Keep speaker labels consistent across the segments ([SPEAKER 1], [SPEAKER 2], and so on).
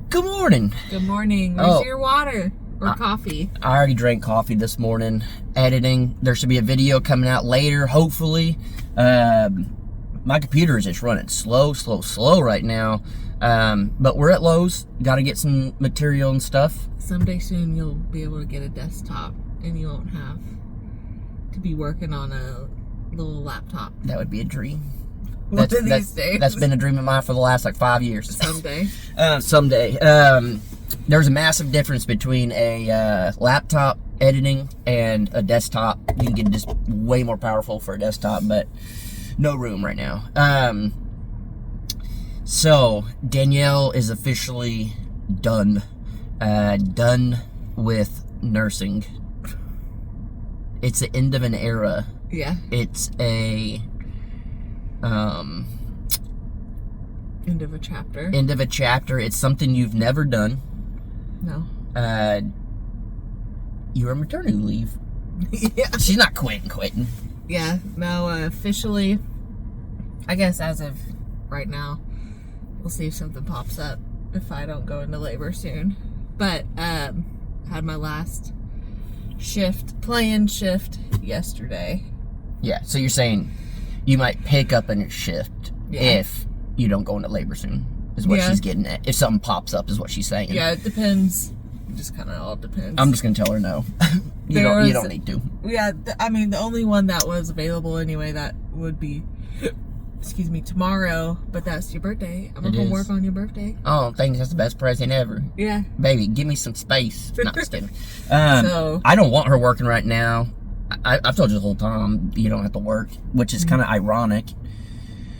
[SPEAKER 1] Good morning.
[SPEAKER 2] Good morning. Where's your water or coffee?
[SPEAKER 1] I already drank coffee this morning. Editing. There should be a video coming out later, hopefully. My computer is just running slow right now. But we're at Lowe's. Got to get some material and stuff.
[SPEAKER 2] Someday soon you'll be able to get a desktop and you won't have to be working on a little laptop.
[SPEAKER 1] That would be a dream.
[SPEAKER 2] These days.
[SPEAKER 1] That's been a dream of mine for the last 5 years.
[SPEAKER 2] Someday.
[SPEAKER 1] Someday. There's a massive difference between a laptop editing and a desktop. You can get just way more powerful for a desktop, but no room right now. So Danielle is officially done with nursing. It's the end of an era.
[SPEAKER 2] Yeah.
[SPEAKER 1] It's a
[SPEAKER 2] end of a chapter.
[SPEAKER 1] End of a chapter. It's something you've never done.
[SPEAKER 2] No.
[SPEAKER 1] You're on maternity leave.
[SPEAKER 2] Yeah.
[SPEAKER 1] She's not quitting.
[SPEAKER 2] Yeah. No, officially, I guess as of right now, we'll see if something pops up if I don't go into labor soon. But, had my last play-in shift yesterday.
[SPEAKER 1] Yeah, so you're saying you might pick up a shift if you don't go into labor soon, is what she's getting at. If something pops up, is what she's saying.
[SPEAKER 2] Yeah, it depends. It just kind of all depends.
[SPEAKER 1] I'm just going to tell her no. You don't need to.
[SPEAKER 2] Yeah, I mean, the only one that was available anyway, that would be, tomorrow, but that's your birthday. I'm going to work on your birthday.
[SPEAKER 1] Oh, thanks. That's the best present ever.
[SPEAKER 2] Yeah.
[SPEAKER 1] Baby, give me some space. Not just kidding. I don't want her working right now. I've told you the whole time you don't have to work, which is kind of ironic.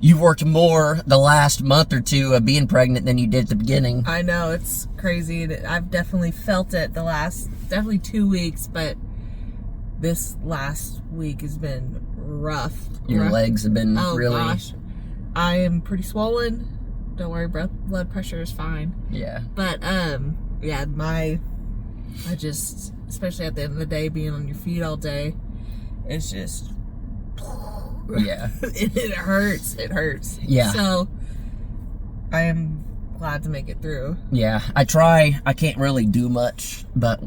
[SPEAKER 1] You've worked more the last month or two of being pregnant than you did at the beginning.
[SPEAKER 2] I know, it's crazy. I've definitely felt it the last, 2 weeks, but this last week has been rough.
[SPEAKER 1] Your legs have been really...
[SPEAKER 2] Oh, gosh. I am pretty swollen. Don't worry, blood pressure is fine.
[SPEAKER 1] Yeah.
[SPEAKER 2] But, yeah, I just, especially at the end of the day, being on your feet all day, it's just...
[SPEAKER 1] Yeah.
[SPEAKER 2] It hurts. It hurts.
[SPEAKER 1] Yeah.
[SPEAKER 2] So, I am glad to make it through.
[SPEAKER 1] Yeah. I can't really do much, but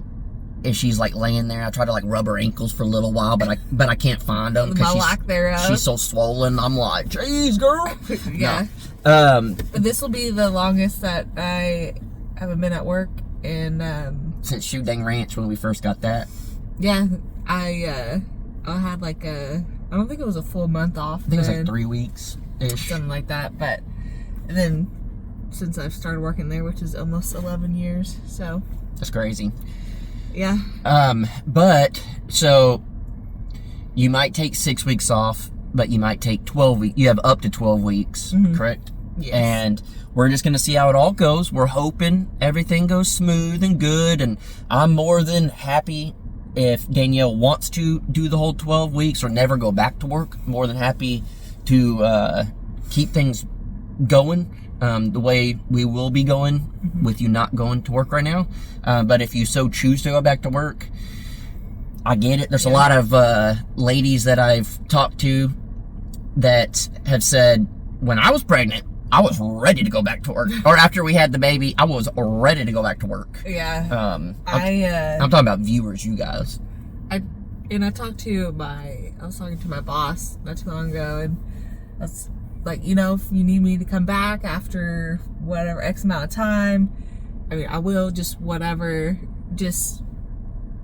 [SPEAKER 1] if she's like laying there, I try to like rub her ankles for a little while, but I can't find them
[SPEAKER 2] because
[SPEAKER 1] she's so swollen. I'm like, jeez, girl.
[SPEAKER 2] Yeah.
[SPEAKER 1] No.
[SPEAKER 2] But this will be the longest that I haven't been at work in
[SPEAKER 1] since Shoe Dang Ranch when we first got that.
[SPEAKER 2] Yeah. I had like I don't think it was a full month off.
[SPEAKER 1] I think it was like 3 weeks ish.
[SPEAKER 2] Something like that. But then since I've started working there, which is almost 11 years, so
[SPEAKER 1] that's crazy.
[SPEAKER 2] Yeah.
[SPEAKER 1] But so you might take 6 weeks off, but you might take 12 weeks. You have up to 12 weeks, correct?
[SPEAKER 2] Yes.
[SPEAKER 1] And we're just going to see how it all goes. We're hoping everything goes smooth and good. And I'm more than happy if Danielle wants to do the whole 12 weeks or never go back to work. More than happy to keep things going the way we will be going with you not going to work right now. But if you so choose to go back to work, I get it. There's a lot of ladies that I've talked to that have said, when I was pregnant, I was ready to go back to work. Or after we had the baby, I was ready to go back to work.
[SPEAKER 2] Yeah.
[SPEAKER 1] I'm talking about viewers, you guys.
[SPEAKER 2] I was talking to my boss not too long ago, and that's like, if you need me to come back after whatever X amount of time, I mean, I will, just whatever, just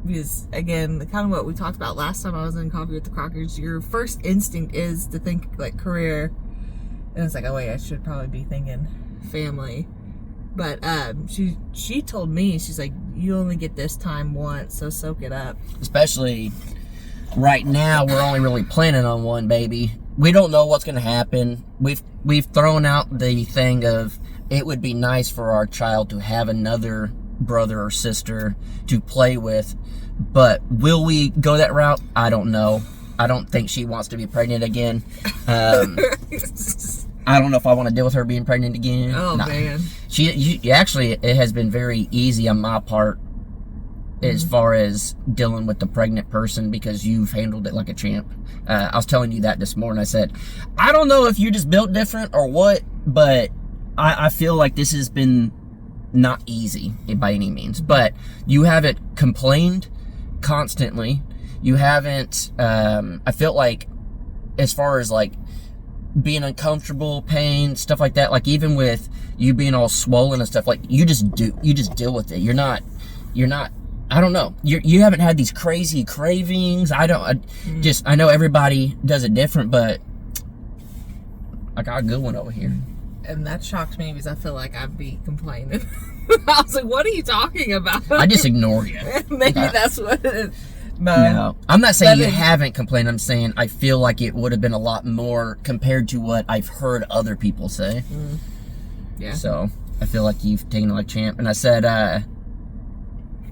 [SPEAKER 2] because, again, kind of what we talked about last time I was in Coffee with the Crockers, your first instinct is to think like career, and it's like, oh wait, I should probably be thinking family. But she told me, she's like, you only get this time once, so soak it up. Especially
[SPEAKER 1] right now, we're only really planning on one baby. We don't know what's going to happen. We've thrown out the thing of it would be nice for our child to have another brother or sister to play with, but will we go that route? I don't know. I don't think she wants to be pregnant again. I don't know if I want to deal with her being pregnant again.
[SPEAKER 2] Oh, man.
[SPEAKER 1] Actually, it has been very easy on my part as far as dealing with the pregnant person, because you've handled it like a champ. I was telling you that this morning. I said, I don't know if you just built different or what, but I feel like this has been not easy by any means, but you haven't complained constantly. You haven't, I felt like, as far as like being uncomfortable, pain, stuff like that, like even with you being all swollen and stuff, like you just deal with it. You're not, I don't know. You haven't had these crazy cravings. I know everybody does it different, but I got a good one over here.
[SPEAKER 2] And that shocked me because I feel like I'd be complaining. I was like, what are you talking about?
[SPEAKER 1] I just ignore you.
[SPEAKER 2] Maybe that's what it is.
[SPEAKER 1] No, I'm not saying you haven't complained. I'm saying I feel like it would have been a lot more compared to what I've heard other people say.
[SPEAKER 2] Yeah.
[SPEAKER 1] So I feel like you've taken it like champ. And I said,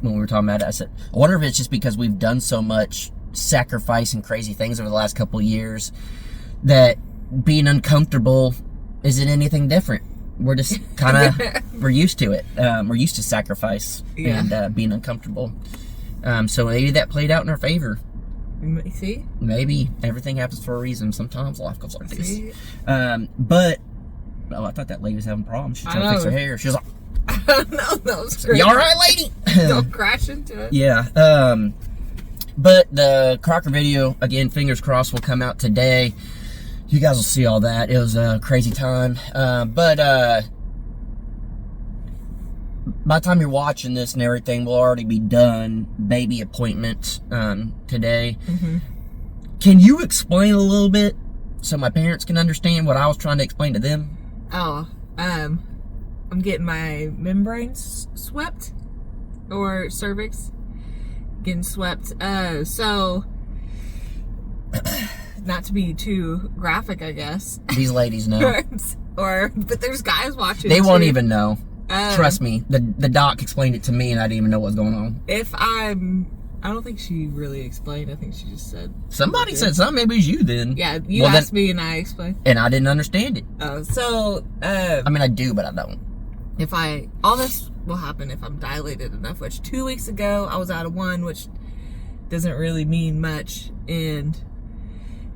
[SPEAKER 1] when we were talking about it, I said, I wonder if it's just because we've done so much sacrifice and crazy things over the last couple of years that being uncomfortable isn't anything different. We're just kind of, we're used to it. We're used to sacrifice and being uncomfortable. So maybe that played out in our favor.
[SPEAKER 2] See?
[SPEAKER 1] Maybe everything happens for a reason. Sometimes life goes like this. But, oh, I thought that lady was having problems. She's trying to fix her hair. She was like,
[SPEAKER 2] no, that was great.
[SPEAKER 1] You all right, lady?
[SPEAKER 2] Don't crash into it.
[SPEAKER 1] Yeah. But the Crocker video, again, fingers crossed, will come out today. You guys will see all that. It was a crazy time. But by the time you're watching this and everything, we'll already be done. Baby appointment today. Can you explain a little bit so my parents can understand what I was trying to explain to them?
[SPEAKER 2] Oh, I'm getting my membranes swept, or cervix getting swept. So not to be too graphic, I guess.
[SPEAKER 1] These ladies know.
[SPEAKER 2] But there's guys watching.
[SPEAKER 1] They won't even know. Trust me. The doc explained it to me, and I didn't even know what was going on.
[SPEAKER 2] I don't think she really explained. I think she just said.
[SPEAKER 1] Somebody said something. Maybe it was you then.
[SPEAKER 2] Yeah, you asked me, and I explained.
[SPEAKER 1] And I didn't understand it.
[SPEAKER 2] Oh, so.
[SPEAKER 1] I mean, I do, but I don't.
[SPEAKER 2] All this will happen if I'm dilated enough, which 2 weeks ago I was out of 1, which doesn't really mean much. And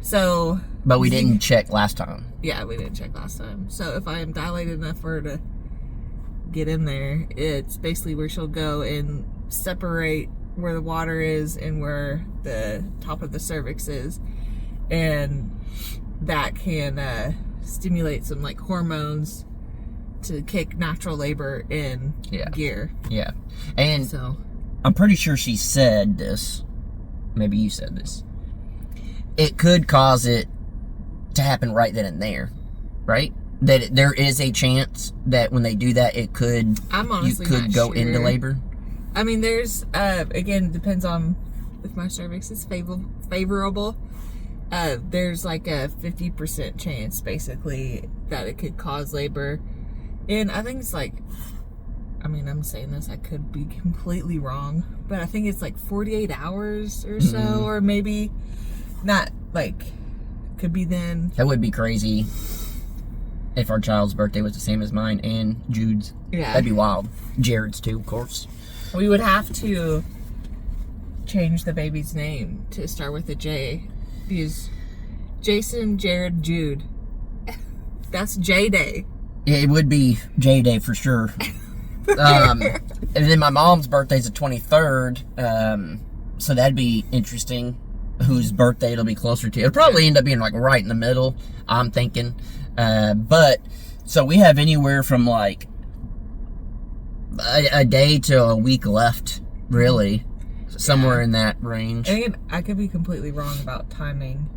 [SPEAKER 2] so.
[SPEAKER 1] But we didn't check last time.
[SPEAKER 2] Yeah, we didn't check last time. So if I am dilated enough for her to get in there, it's basically where she'll go and separate where the water is and where the top of the cervix is. And that can stimulate some like hormones to kick natural labor in gear. Yeah.
[SPEAKER 1] And so I'm pretty sure she said this. Maybe you said this. It could cause it to happen right then and there, right? That there is a chance that when they do that, it could, you could go into labor.
[SPEAKER 2] I mean, there's, again, depends on if my cervix is favorable. There's like a 50% chance, basically, that it could cause labor. And I think it's like, I mean, I'm saying this, I could be completely wrong, but I think it's like 48 hours or so, or maybe not, like, could be then.
[SPEAKER 1] That would be crazy if our child's birthday was the same as mine and Jude's.
[SPEAKER 2] Yeah.
[SPEAKER 1] That'd be wild. Jared's too, of course.
[SPEAKER 2] We would have to change the baby's name to start with a J. Because Jason, Jared, Jude. That's J Day.
[SPEAKER 1] Yeah, it would be J Day for sure. And then my mom's birthday's the 23rd. So that'd be interesting. Whose birthday it'll be closer to. It'll probably end up being like right in the middle, I'm thinking. But so we have anywhere from like a day to a week left, really. Somewhere in that range.
[SPEAKER 2] And I could be completely wrong about timing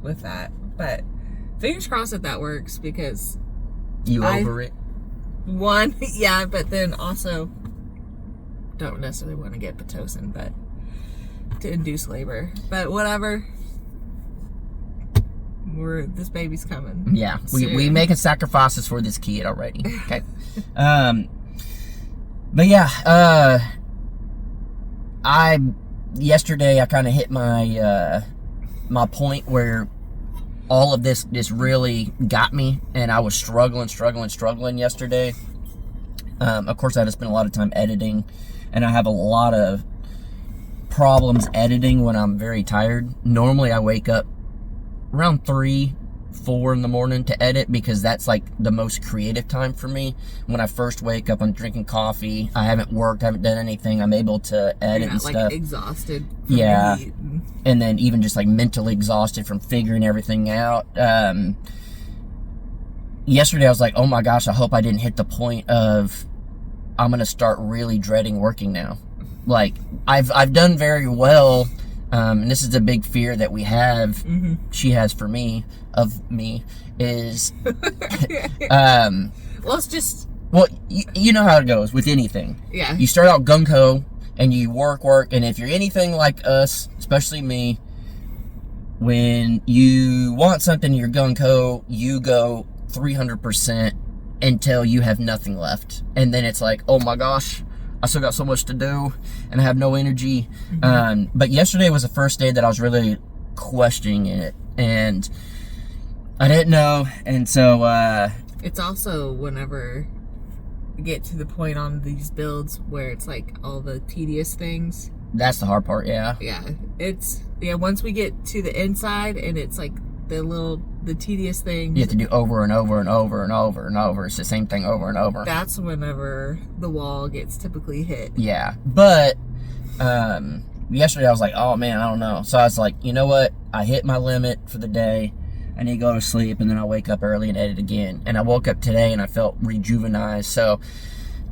[SPEAKER 2] with that, but fingers crossed that works, because
[SPEAKER 1] you over it?
[SPEAKER 2] One, yeah, but then also don't necessarily want to get Pitocin, but to induce labor. But whatever. This baby's coming.
[SPEAKER 1] Yeah, we making sacrifices for this kid already. Okay. But yeah, yesterday I kind of hit my my point where all of this just really got me, and I was struggling yesterday. Of course, I had to spend a lot of time editing, and I have a lot of problems editing when I'm very tired. Normally, I wake up around 3, 4 in the morning to edit, because that's like the most creative time for me. When I first wake up, I'm drinking coffee, I haven't worked, I haven't done anything, I'm able to edit and stuff.
[SPEAKER 2] Like exhausted from
[SPEAKER 1] yeah
[SPEAKER 2] the heat.
[SPEAKER 1] And then even just like mentally exhausted from figuring everything out. Yesterday I was like, oh my gosh, I hope I didn't hit the point of I'm gonna start really dreading working now. Like I've done very well, and this is a big fear that we have, she has for me, of me, is
[SPEAKER 2] well, it's just,
[SPEAKER 1] well, you know how it goes with anything.
[SPEAKER 2] Yeah.
[SPEAKER 1] You start out gung-ho and you work, and if you're anything like us, especially me, when you want something, you're gung-ho, you go 300% until you have nothing left. And then it's like, oh my gosh, I still got so much to do and I have no energy. But yesterday was the first day that I was really questioning it, and I didn't know. And so
[SPEAKER 2] it's also whenever you get to the point on these builds where it's like all the tedious things.
[SPEAKER 1] That's the hard part. Yeah,
[SPEAKER 2] it's once we get to the inside and it's like the tedious things
[SPEAKER 1] you have to do over and over and over and over and over. It's the same thing over and over.
[SPEAKER 2] That's whenever the wall gets typically hit.
[SPEAKER 1] Yeah, but yesterday I was like, oh man, I don't know. So I was like, you know what, I hit my limit for the day, I need to go to sleep, and then I'll wake up early and edit again. And I woke up today and I felt rejuvenized. So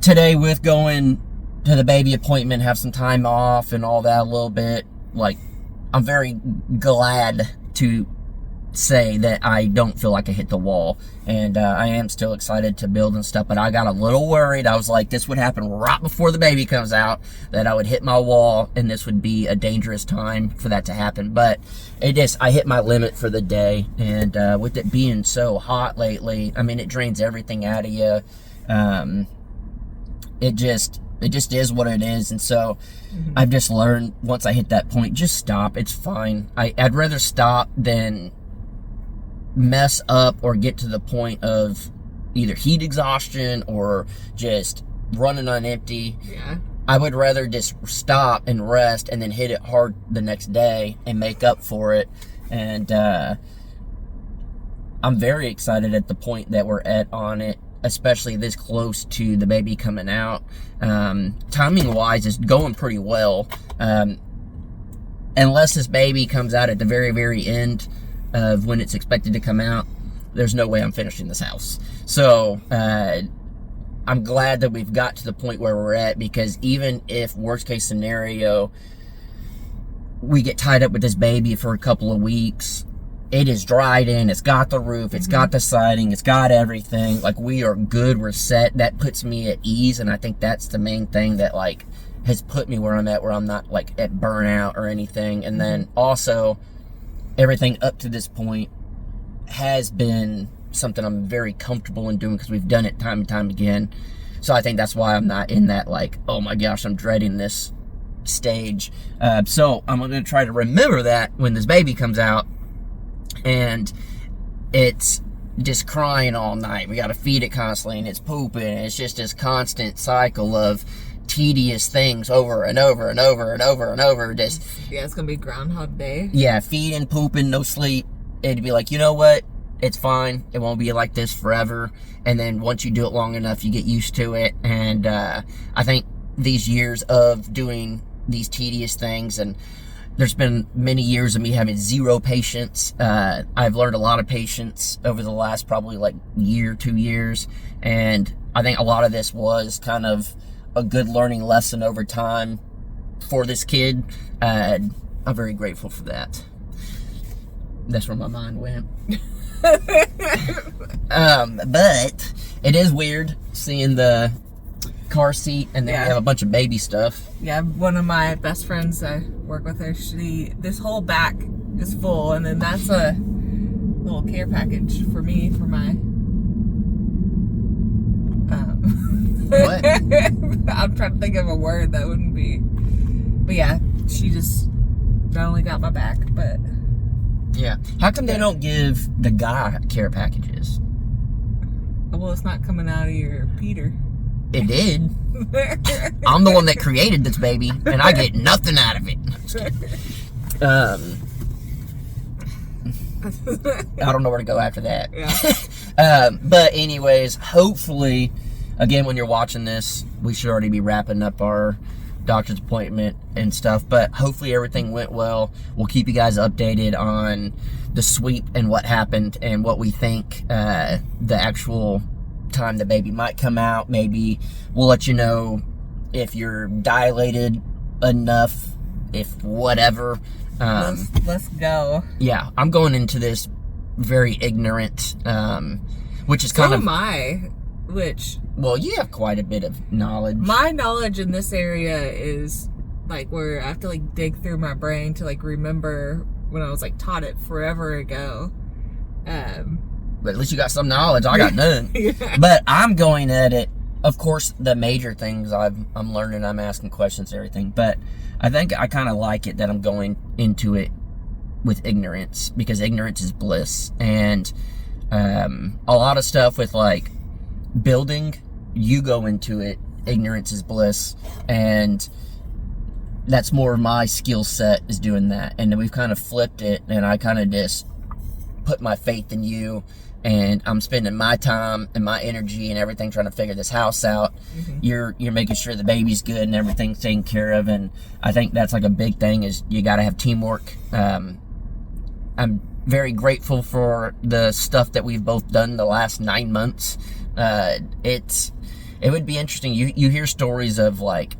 [SPEAKER 1] today, with going to the baby appointment, have some time off and all that a little bit, like, I'm very glad to say that I don't feel like I hit the wall, and I am still excited to build and stuff, but I got a little worried. I was like, this would happen right before the baby comes out, that I would hit my wall, and this would be a dangerous time for that to happen. But I hit my limit for the day, and with it being so hot lately, I mean, it drains everything out of you. It just is what it is. And so I've just learned, once I hit that point, just stop. It's fine. I'd rather stop than mess up or get to the point of either heat exhaustion or just running on empty. I would rather just stop and rest and then hit it hard the next day and make up for it. And I'm very excited at the point that we're at on it, especially this close to the baby coming out. Timing wise, it's going pretty well, unless this baby comes out at the very, very end of when it's expected to come out. There's no way I'm finishing this house. So I'm glad that we've got to the point where we're at, because even if worst case scenario we get tied up with this baby for a couple of weeks, it is dried in, it's got the roof, it's got the siding, it's got everything, like, we are good, we're set. That puts me at ease, and I think that's the main thing that like has put me where I'm at, where I'm not like at burnout or anything. And then also, everything up to this point has been something I'm very comfortable in doing, because we've done it time and time again. So I think that's why I'm not in that like, oh my gosh, I'm dreading this stage. So I'm going to try to remember that when this baby comes out and it's just crying all night. We got to feed it constantly, and it's pooping, and it's just this constant cycle of tedious things over and over and over and over and over. Just,
[SPEAKER 2] it's gonna be Groundhog Day.
[SPEAKER 1] Yeah, feeding, pooping, no sleep. It'd be like, you know what, it's fine, it won't be like this forever. And then once you do it long enough, you get used to it. And I think these years of doing these tedious things, and there's been many years of me having zero patience. I've learned a lot of patience over the last probably like year, 2 years, and I think a lot of this was kind of a good learning lesson over time for this kid. I'm very grateful for that. That's where my mind went. But it is weird seeing the car seat, and then we have a bunch of baby stuff.
[SPEAKER 2] Yeah, one of my best friends, I work with her, this whole back is full, and then that's a little care package for me for my
[SPEAKER 1] What?
[SPEAKER 2] I'm trying to think of a word that wouldn't be, but yeah, she just not only got my back, but
[SPEAKER 1] yeah. How come they don't give the guy care packages?
[SPEAKER 2] Well, it's not coming out of your Peter.
[SPEAKER 1] It did. I'm the one that created this baby, and I get nothing out of it. I don't know where to go after that.
[SPEAKER 2] Yeah.
[SPEAKER 1] But anyways, hopefully, again, when you're watching this, we should already be wrapping up our doctor's appointment and stuff, but hopefully everything went well. We'll keep you guys updated on the sweep and what happened and what we think the actual time the baby might come out. Maybe we'll let you know if you're dilated enough, if whatever.
[SPEAKER 2] Let's go.
[SPEAKER 1] Yeah, I'm going into this very ignorant, which is kind
[SPEAKER 2] So
[SPEAKER 1] of...
[SPEAKER 2] am I, which...
[SPEAKER 1] Well, you have quite a bit of knowledge.
[SPEAKER 2] My knowledge in this area is, like, where I have to, like, dig through my brain to, like, remember when I was, like, taught it forever ago.
[SPEAKER 1] But at least you got some knowledge. I got none.
[SPEAKER 2] Yeah.
[SPEAKER 1] But I'm going at it, of course, the major things I'm learning, I'm asking questions and everything. But I think I kind of like it that I'm going into it with ignorance, because ignorance is bliss. And a lot of stuff with, like, building, you go into it, ignorance is bliss. And that's more of my skill set, is doing that. And then we've kind of flipped it, and I kind of just put my faith in you, and I'm spending my time and my energy and everything trying to figure this house out. Mm-hmm. You're making sure the baby's good and everything's taken care of, and I think that's like a big thing, is you got to have teamwork. I'm very grateful for the stuff that we've both done the last 9 months. It would be interesting. You hear stories of, like,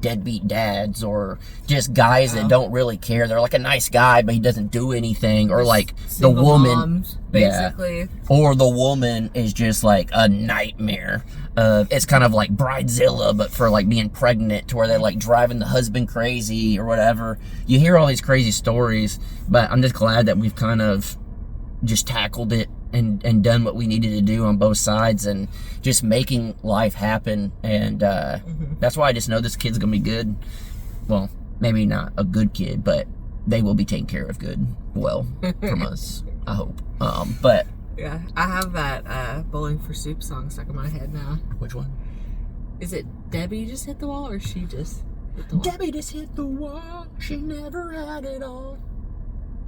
[SPEAKER 1] deadbeat dads, or just guys that don't really care. They're like a nice guy, but he doesn't do anything. Or like the woman,
[SPEAKER 2] moms, basically.
[SPEAKER 1] Yeah. Or the woman is just like a nightmare. It's kind of like Bridezilla, but for like being pregnant, to where they're like driving the husband crazy or whatever. You hear all these crazy stories, but I'm just glad that we've kind of just tackled it and done what we needed to do on both sides, and just making life happen. And that's why I just know this kid's gonna be good. Well, maybe not a good kid, but they will be taken care of from us, I hope. But
[SPEAKER 2] yeah, I have that Bowling for Soup song stuck in my head now.
[SPEAKER 1] Which one?
[SPEAKER 2] Is it Debbie just hit the wall, or she just hit the wall?
[SPEAKER 1] Debbie just hit the wall, she never had it all.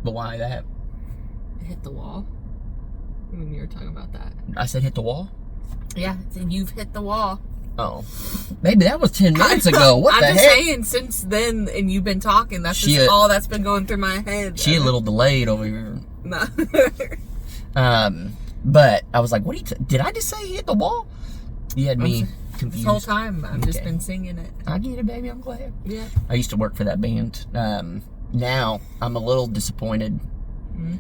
[SPEAKER 1] But why that?
[SPEAKER 2] Hit the wall. When you were talking about that,
[SPEAKER 1] I said hit the wall?
[SPEAKER 2] Yeah, and you've hit the wall.
[SPEAKER 1] Oh, maybe that was 10 minutes ago. What the heck?
[SPEAKER 2] I'm just saying, since then, and you've been talking, that's just all that's been going through my head.
[SPEAKER 1] She a little delayed over here.
[SPEAKER 2] No.
[SPEAKER 1] But I was like, what did I just say hit the wall? You had me confused.
[SPEAKER 2] This whole time, I've just been singing it.
[SPEAKER 1] I get it, baby. I'm glad.
[SPEAKER 2] Yeah.
[SPEAKER 1] I used to work for that band. Now, I'm a little disappointed. Mm-hmm.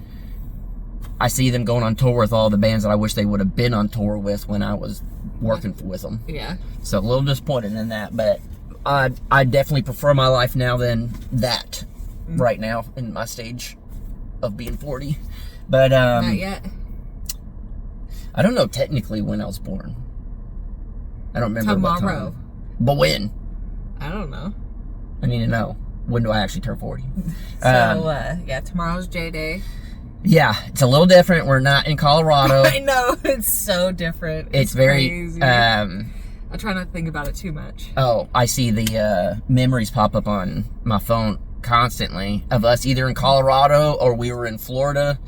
[SPEAKER 1] I see them going on tour with all the bands that I wish they would have been on tour with when I was working with them.
[SPEAKER 2] Yeah.
[SPEAKER 1] So a little disappointed in that, but I definitely prefer my life now than that right now in my stage of being 40. But
[SPEAKER 2] not yet.
[SPEAKER 1] I don't know technically when I was born. I don't remember
[SPEAKER 2] tomorrow.
[SPEAKER 1] What time. But when?
[SPEAKER 2] I don't know.
[SPEAKER 1] I need to know. When do I actually turn 40?
[SPEAKER 2] So yeah, tomorrow's J Day.
[SPEAKER 1] Yeah, it's a little different. We're not in Colorado.
[SPEAKER 2] I know, it's so different.
[SPEAKER 1] It's very
[SPEAKER 2] crazy. I try not to think about it too much.
[SPEAKER 1] Oh, I see the memories pop up on my phone constantly of us either in Colorado or we were in Florida.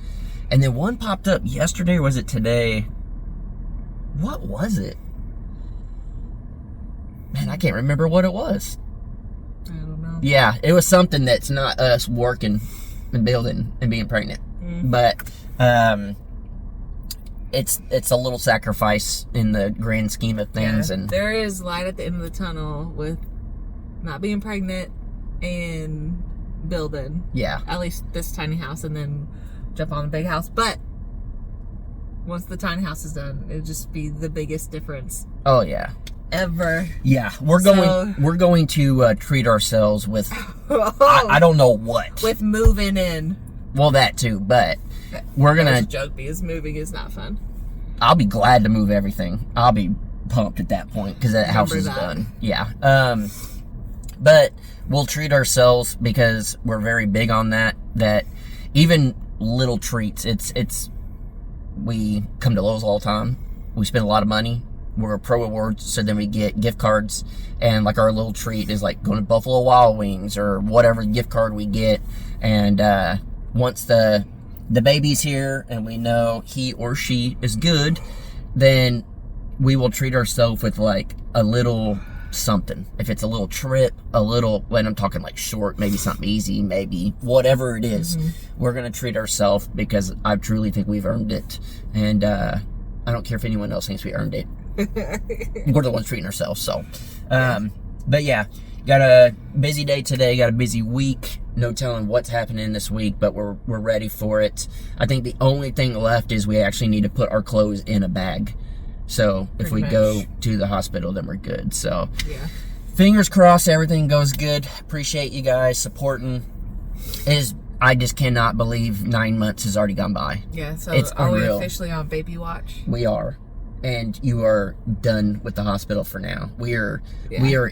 [SPEAKER 1] And then one popped up yesterday, or was it today? What was it? Man, I can't remember what it was.
[SPEAKER 2] I don't know.
[SPEAKER 1] Yeah, it was something that's not us working and building and being pregnant. But it's a little sacrifice in the grand scheme of things.
[SPEAKER 2] Yeah,
[SPEAKER 1] and
[SPEAKER 2] there is light at the end of the tunnel with not being pregnant and building.
[SPEAKER 1] Yeah.
[SPEAKER 2] At least this tiny house, and then jump on the big house. But once the tiny house is done, it'll just be the biggest difference.
[SPEAKER 1] Oh yeah.
[SPEAKER 2] Ever.
[SPEAKER 1] Yeah, we're going to treat ourselves with I don't know what.
[SPEAKER 2] With moving in.
[SPEAKER 1] Well, that too, but we're gonna
[SPEAKER 2] joke because moving is not fun.
[SPEAKER 1] I'll be glad to move everything. I'll be pumped at that point because that house is done. Yeah. But we'll treat ourselves because we're very big on that. That even little treats. We come to Lowe's all the time. We spend a lot of money. We're Pro Awards, so then we get gift cards, and like our little treat is like going to Buffalo Wild Wings or whatever gift card we get. And once the the baby's here and we know he or she is good, then we will treat ourselves with like a little something. If it's a little trip, a little, when I'm talking like short, maybe something easy, maybe whatever it is, we're going to treat ourselves because I truly think we've earned it. And I don't care if anyone else thinks we earned it. We're the ones treating ourselves. So, but yeah, got a busy day today, got a busy week. No telling what's happening this week, but we're ready for it. I think the only thing left is we actually need to put our clothes in a bag. So if we go to the hospital, then we're good. So fingers crossed everything goes good. Appreciate you guys supporting. I just cannot believe 9 months has already gone by.
[SPEAKER 2] Yeah, so
[SPEAKER 1] it's
[SPEAKER 2] are
[SPEAKER 1] unreal.
[SPEAKER 2] we officially on baby watch?
[SPEAKER 1] We are. And you are done with the hospital for now. We are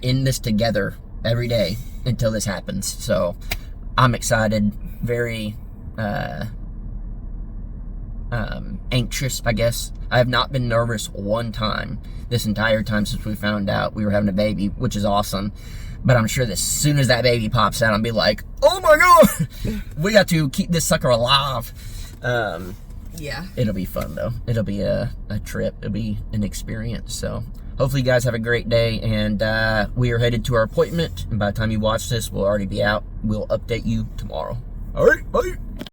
[SPEAKER 1] in this together every day until this happens. So I'm excited, very anxious, I guess. I have not been nervous one time this entire time since we found out we were having a baby, which is awesome. But I'm sure that as soon as that baby pops out, I'll be like, oh my God, we got to keep this sucker alive.
[SPEAKER 2] Yeah.
[SPEAKER 1] It'll be fun, though. It'll be a trip. It'll be an experience. So hopefully you guys have a great day. And we are headed to our appointment. And by the time you watch this, we'll already be out. We'll update you tomorrow. All right, bye.